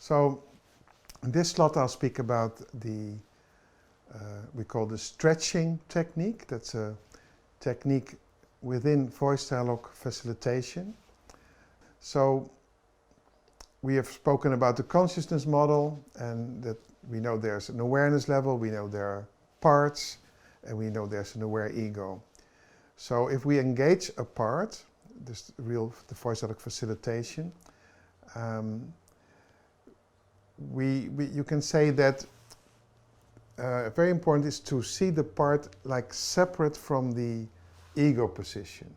So in this slot I'll speak about the, we call the stretching technique. That's a technique within voice dialogue facilitation. So we have spoken about the consciousness model, and that we know there's an awareness level, we know there are parts, and we know there's an aware ego. So if we engage a part, the voice dialogue facilitation, you can say that very important is to see the part like separate from the ego position.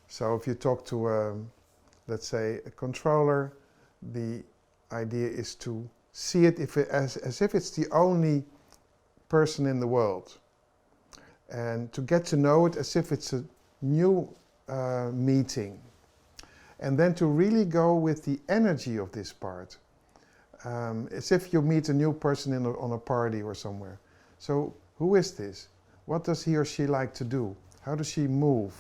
So if you talk to, let's say, a controller, the idea is to see it, as if it's the only person in the world, and to get to know it as if it's a new meeting, and then to really go with the energy of this part, as if you meet a new person on a party or somewhere. So who is this? What does he or she like to do? How does she move?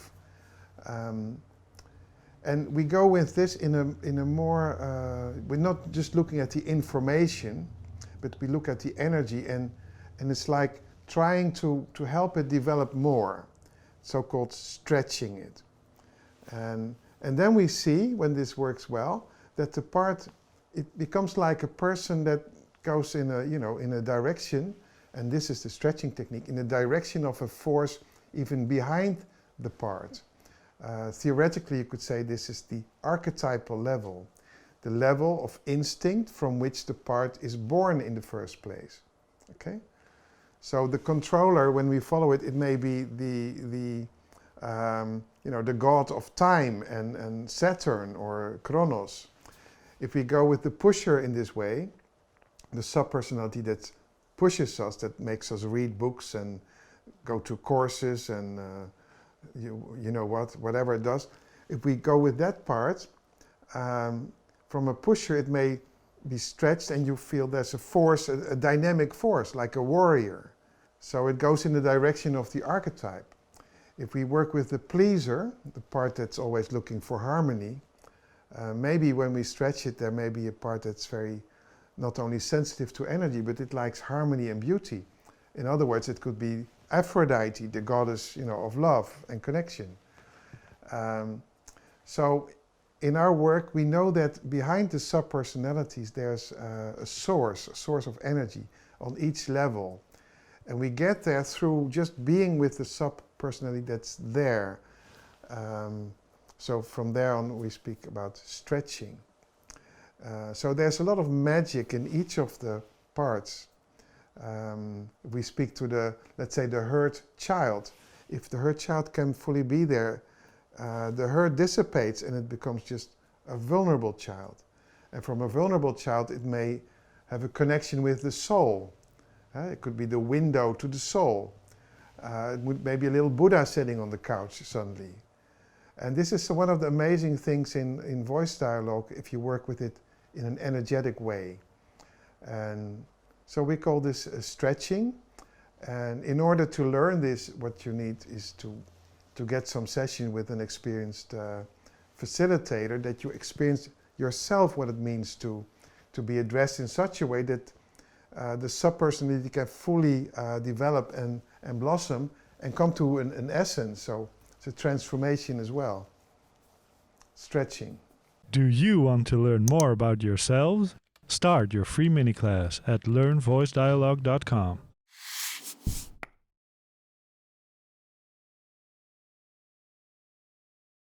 And we go with this in a more, we're not just looking at the information, but we look at the energy, and it's like trying to help it develop more, so-called stretching it. And then we see, when this works well, that the part, it becomes like a person that goes in a direction, and this is the stretching technique, in the direction of a force even behind the part. Theoretically, you could say this is the archetypal level, the level of instinct from which the part is born in the first place. Okay? So the controller, when we follow it, it may be the god of time and Saturn or Kronos. If we go with the pusher in this way, the subpersonality that pushes us, that makes us read books and go to courses and whatever it does. If we go with that part, from a pusher it may be stretched and you feel there's a force, a dynamic force, like a warrior. So it goes in the direction of the archetype. If we work with the pleaser, the part that's always looking for harmony, maybe when we stretch it, there may be a part that's very, not only sensitive to energy, but it likes harmony and beauty. In other words, it could be Aphrodite, the goddess, of love and connection. So in our work, we know that behind the subpersonalities, there's a source of energy on each level. And we get there through just being with the subpersonality that's there. So from there on, we speak about stretching. So there's a lot of magic in each of the parts. We speak to let's say, the hurt child. If the hurt child can fully be there, the hurt dissipates and it becomes just a vulnerable child. And from a vulnerable child, it may have a connection with the soul. It could be the window to the soul. It would maybe a little Buddha sitting on the couch suddenly. And this is one of the amazing things in voice dialogue, if you work with it in an energetic way. And so we call this stretching. And in order to learn this, what you need is to get some session with an experienced facilitator, that you experience yourself what it means to be addressed in such a way that the subpersonality can fully develop and blossom and come to an essence. So it's a transformation as well. Stretching. Do you want to learn more about yourselves? Start your free mini class at learnvoicedialogue.com.